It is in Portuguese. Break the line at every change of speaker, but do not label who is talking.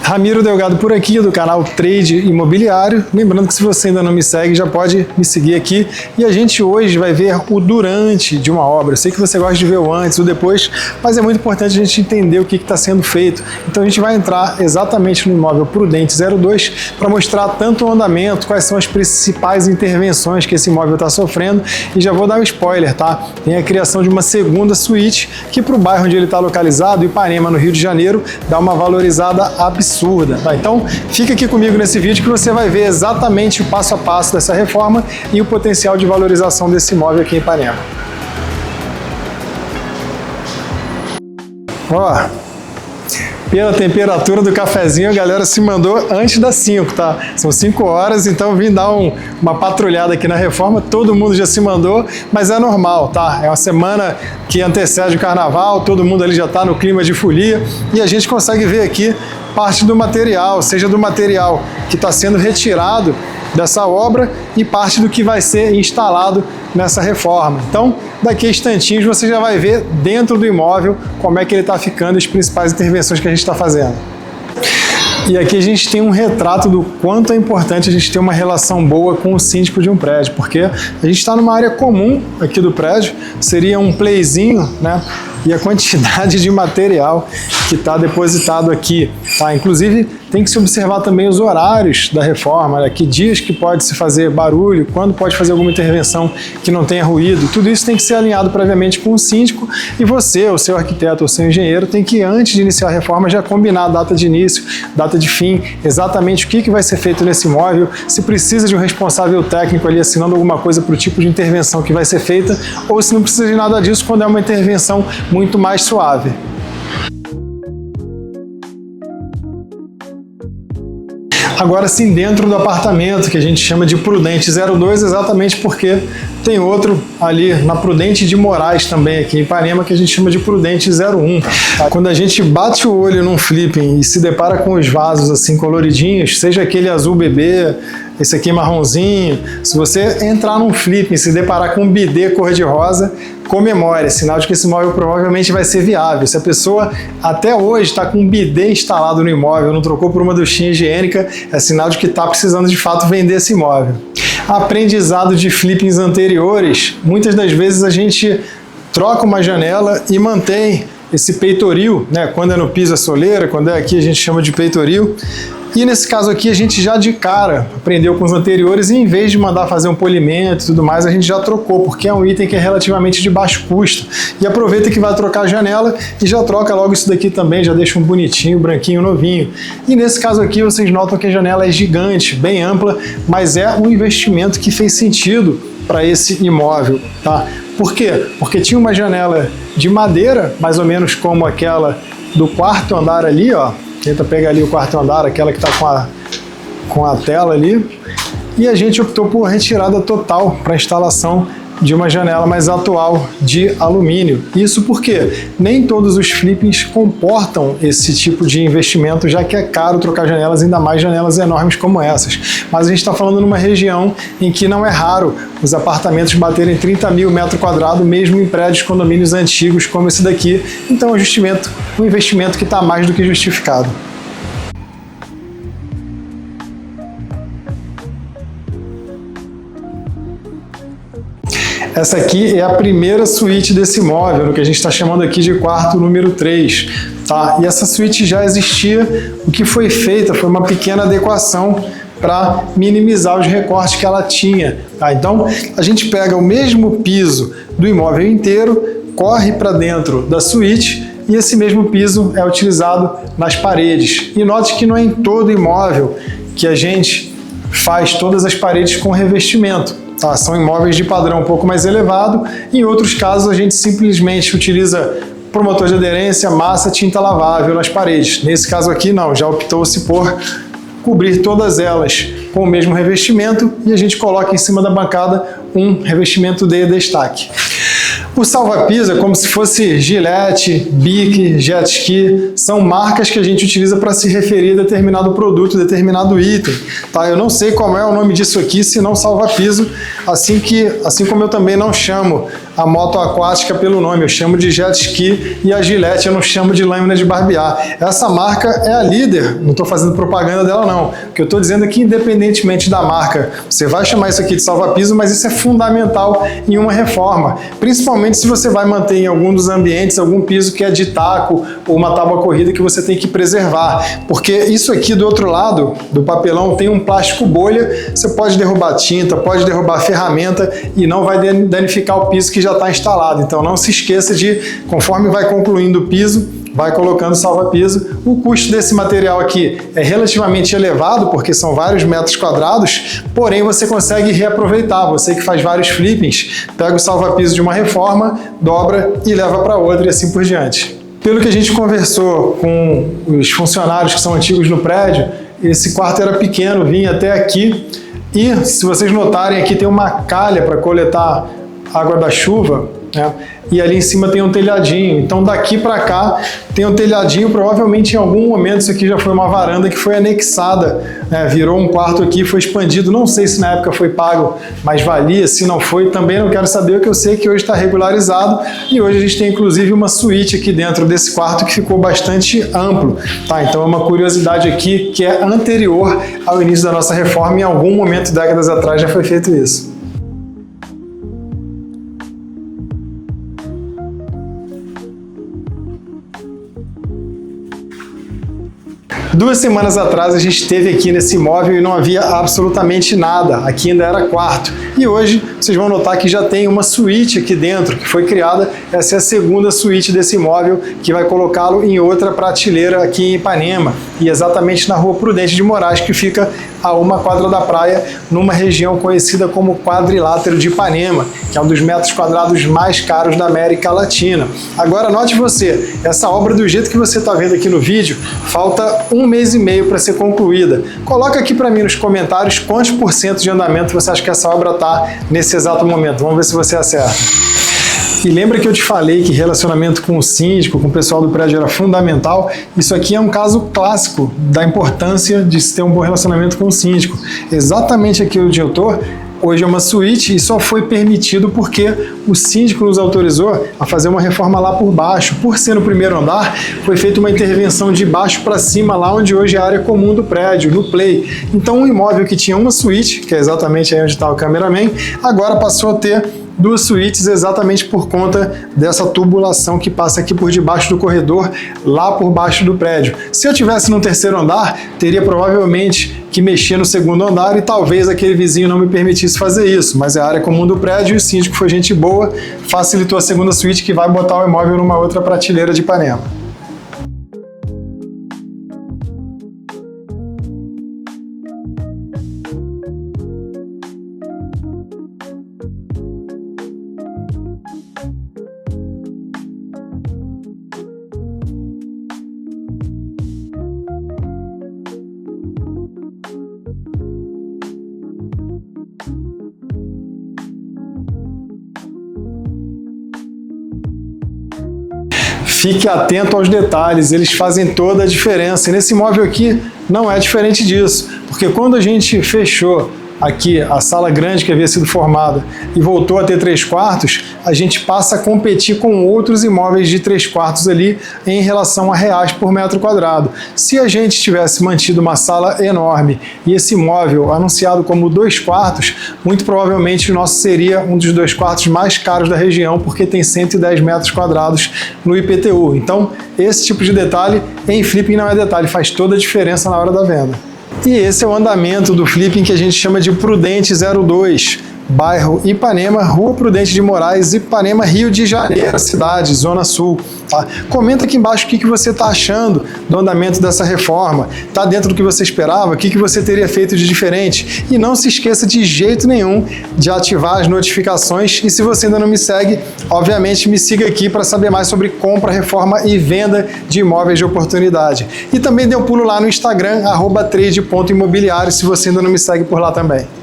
Ramiro Delgado por aqui, do canal Trade Imobiliário. Lembrando que se você ainda não me segue, já pode me seguir aqui. E a gente hoje vai ver o durante de uma obra. Eu sei que você gosta de ver o antes, o depois, mas é muito importante a gente entender o que está sendo feito. Então a gente vai entrar exatamente no imóvel Prudente 02 para mostrar tanto o andamento, quais são as principais intervenções que esse imóvel está sofrendo. E já vou dar um spoiler, tá? Tem a criação de uma segunda suíte que para o bairro onde ele está localizado, Ipanema, no Rio de Janeiro, dá uma valorizada absurda. Tá? Então, fica aqui comigo nesse vídeo que você vai ver exatamente o passo a passo dessa reforma e o potencial de valorização desse imóvel aqui em Ipanema. Ó, pela temperatura do cafezinho, a galera se mandou antes das 5, tá? São 5 horas, então eu vim dar uma patrulhada aqui na reforma, todo mundo já se mandou, mas é normal, tá? É uma semana que antecede o carnaval, todo mundo ali já tá no clima de folia e a gente consegue ver aqui parte do material, seja do material que está sendo retirado dessa obra e parte do que vai ser instalado nessa reforma. Então, daqui a instantinhos você já vai ver dentro do imóvel como é que ele está ficando, as principais intervenções que a gente está fazendo. E aqui a gente tem um retrato do quanto é importante a gente ter uma relação boa com o síndico de um prédio, porque a gente está numa área comum aqui do prédio, seria um playzinho, né? E a quantidade de material que está depositado aqui, tá? Inclusive, tem que se observar também os horários da reforma, né? Que dias que pode se fazer barulho, quando pode fazer alguma intervenção que não tenha ruído. Tudo isso tem que ser alinhado previamente com o síndico e você, o seu arquiteto ou seu engenheiro, tem que, antes de iniciar a reforma, já combinar a data de início, data de fim, exatamente o que vai ser feito nesse imóvel, se precisa de um responsável técnico ali assinando alguma coisa para o tipo de intervenção que vai ser feita, ou se não precisa de nada disso quando é uma intervenção muito mais suave. Agora sim, dentro do apartamento, que a gente chama de Prudente 02, exatamente porque tem outro ali na Prudente de Moraes também, aqui em Ipanema, que a gente chama de Prudente 01. Quando a gente bate o olho num flipping e se depara com os vasos assim coloridinhos, seja aquele azul bebê, esse aqui marronzinho, se você entrar num flipping e se deparar com um bidê cor-de-rosa, comemore, sinal de que esse imóvel provavelmente vai ser viável. Se a pessoa até hoje está com um bidê instalado no imóvel, não trocou por uma duchinha higiênica, é sinal de que está precisando de fato vender esse imóvel. Aprendizado de flippings anteriores, muitas das vezes a gente troca uma janela e mantém esse peitoril, né? Quando é no piso é soleira, quando é aqui a gente chama de peitoril. E nesse caso aqui a gente já de cara aprendeu com os anteriores e em vez de mandar fazer um polimento e tudo mais, a gente já trocou, porque é um item que é relativamente de baixo custo. E aproveita que vai trocar a janela e já troca logo isso daqui também, já deixa um bonitinho, branquinho, novinho. E nesse caso aqui vocês notam que a janela é gigante, bem ampla, mas é um investimento que fez sentido para esse imóvel, tá? Por quê? Porque tinha uma janela de madeira, mais ou menos como aquela do quarto andar ali, ó. Tenta pegar ali o quarto andar, aquela que está com a tela ali. E a gente optou por retirada total para a instalação de uma janela mais atual de alumínio. Isso porque nem todos os flippings comportam esse tipo de investimento, já que é caro trocar janelas, ainda mais janelas enormes como essas. Mas a gente está falando numa região em que não é raro os apartamentos baterem 30 mil metros quadrados, mesmo em prédios, condomínios antigos como esse daqui. Então é um investimento que está mais do que justificado. Essa aqui é a primeira suíte desse imóvel, no que a gente está chamando aqui de quarto número 3. Tá? E essa suíte já existia, o que foi feita foi uma pequena adequação para minimizar os recortes que ela tinha. Tá? Então, a gente pega o mesmo piso do imóvel inteiro, corre para dentro da suíte e esse mesmo piso é utilizado nas paredes. E note que não é em todo imóvel que a gente faz todas as paredes com revestimento. Tá, são imóveis de padrão um pouco mais elevado, em outros casos a gente simplesmente utiliza promotor de aderência, massa, tinta lavável nas paredes. Nesse caso aqui não, já optou-se por cobrir todas elas com o mesmo revestimento e a gente coloca em cima da bancada um revestimento de destaque. O salva-piso é como se fosse Gillette, Bic, Jet Ski, são marcas que a gente utiliza para se referir a determinado produto, determinado item. Tá? Eu não sei qual é o nome disso aqui, se não salva-piso, assim como eu também não chamo a moto aquática pelo nome, eu chamo de jet ski, e a Gillette eu não chamo de lâmina de barbear. Essa marca é a líder, não estou fazendo propaganda dela não. O que eu estou dizendo é que independentemente da marca, você vai chamar isso aqui de salva-piso, mas isso é fundamental em uma reforma, principalmente se você vai manter em algum dos ambientes algum piso que é de taco ou uma tábua corrida que você tem que preservar, porque isso aqui do outro lado do papelão tem um plástico bolha, você pode derrubar tinta, pode derrubar ferramenta e não vai danificar o piso que já está instalado. Então não se esqueça de, conforme vai concluindo o piso, vai colocando salva-piso. O custo desse material aqui é relativamente elevado, porque são vários metros quadrados, porém você consegue reaproveitar. Você que faz vários flippings, pega o salva-piso de uma reforma, dobra e leva para outra e assim por diante. Pelo que a gente conversou com os funcionários que são antigos no prédio, esse quarto era pequeno, vinha até aqui, e se vocês notarem aqui tem uma calha para coletar água da chuva, né? E ali em cima tem um telhadinho, então daqui para cá tem um telhadinho, provavelmente em algum momento isso aqui já foi uma varanda que foi anexada, né? Virou um quarto aqui, foi expandido, não sei se na época foi pago, mas valia, se não foi também não quero saber, o que eu sei é que hoje está regularizado e hoje a gente tem inclusive uma suíte aqui dentro desse quarto que ficou bastante amplo, tá? Então é uma curiosidade aqui que é anterior ao início da nossa reforma, em algum momento, décadas atrás, já foi feito isso. Duas semanas atrás a gente esteve aqui nesse imóvel e não havia absolutamente nada, aqui ainda era quarto. E hoje vocês vão notar que já tem uma suíte aqui dentro, que foi criada, essa é a segunda suíte desse imóvel, que vai colocá-lo em outra prateleira aqui em Ipanema, e exatamente na Rua Prudente de Moraes, que fica a 1 quadra da praia, numa região conhecida como Quadrilátero de Ipanema, que é um dos metros quadrados mais caros da América Latina. Agora note você, essa obra do jeito que você está vendo aqui no vídeo, falta 1 mês e meio para ser concluída. Coloca aqui para mim nos comentários quantos % de andamento você acha que essa obra está nesse exato momento. Vamos ver se você acerta. E lembra que eu te falei que relacionamento com o síndico, com o pessoal do prédio era fundamental? Isso aqui é um caso clássico da importância de se ter um bom relacionamento com o síndico. Exatamente aqui onde eu estou, hoje é uma suíte e só foi permitido porque o síndico nos autorizou a fazer uma reforma lá por baixo. Por ser no primeiro andar, foi feita uma intervenção de baixo para cima, lá onde hoje é a área comum do prédio, no play. Então um imóvel que tinha uma suíte, que é exatamente aí onde está o cameraman, agora passou a ter 2 suítes exatamente por conta dessa tubulação que passa aqui por debaixo do corredor, lá por baixo do prédio. Se eu tivesse no terceiro andar, teria provavelmente que mexer no segundo andar e talvez aquele vizinho não me permitisse fazer isso, mas é a área comum do prédio e o síndico foi gente boa, facilitou a segunda suíte que vai botar o imóvel numa outra prateleira de Ipanema. Fique atento aos detalhes, eles fazem toda a diferença. E nesse imóvel aqui não é diferente disso, porque quando a gente fechou aqui a sala grande que havia sido formada e voltou a ter 3 quartos, a gente passa a competir com outros imóveis de 3 quartos ali em relação a reais por metro quadrado. Se a gente tivesse mantido uma sala enorme e esse imóvel anunciado como 2 quartos, muito provavelmente o nosso seria um dos 2 quartos mais caros da região, porque tem 110 metros quadrados no IPTU. Então, esse tipo de detalhe em flipping não é detalhe, faz toda a diferença na hora da venda. E esse é o andamento do flipping que a gente chama de Prudente 02, bairro Ipanema, Rua Prudente de Moraes, Ipanema, Rio de Janeiro, cidade, Zona Sul. Tá? Comenta aqui embaixo o que você está achando do andamento dessa reforma. Está dentro do que você esperava? O que você teria feito de diferente? E não se esqueça de jeito nenhum de ativar as notificações. E se você ainda não me segue, obviamente me siga aqui para saber mais sobre compra, reforma e venda de imóveis de oportunidade. E também dê um pulo lá no Instagram, @trade.imobiliário, se você ainda não me segue por lá também.